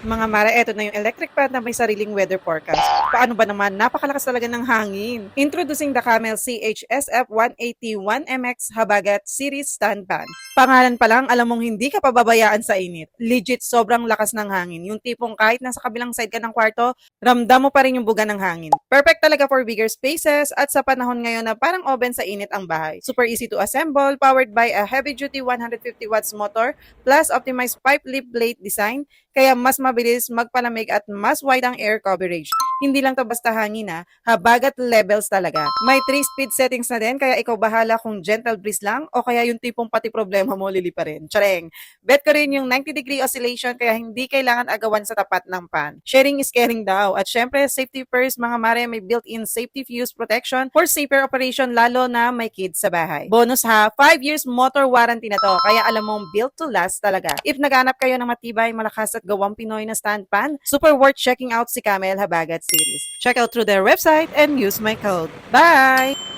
Mga mare, eto na yung electric fan na may sariling weather forecast. Paano ba naman? Napakalakas talaga ng hangin. Introducing the Camel CHSF 181MX Habagat Series Stand Fan. Pangalan pa lang, alam mong hindi ka pababayaan sa init. Legit, sobrang lakas ng hangin. Yung tipong kahit nasa kabilang side ka ng kwarto, ramdam mo pa rin yung buga ng hangin. Perfect talaga for bigger spaces at sa panahon ngayon na parang oven sa init ang bahay. Super easy to assemble, powered by a heavy-duty 150 watts motor plus optimized pipe lip plate design, kaya mas mabilis magpalamig at mas wide ang air coverage. Hindi lang to basta hangin habagat levels talaga. May 3-speed settings na din, kaya ikaw bahala kung gentle breeze lang o kaya yung tipong pati problema mo lilipa rin. Tsareng! Bet ko rin yung 90-degree oscillation, kaya hindi kailangan agawan sa tapat ng pan. Sharing is caring daw. At syempre, safety first mga mare, may built-in safety fuse protection for safer operation lalo na may kids sa bahay. Bonus 5 years motor warranty na to, kaya alam mong built to last talaga. If naghanap kayo ng matibay, malakas at gawang Pinoy na stand pan, super worth checking out si Camel Habagat series. Check out through their website and use my code. Bye!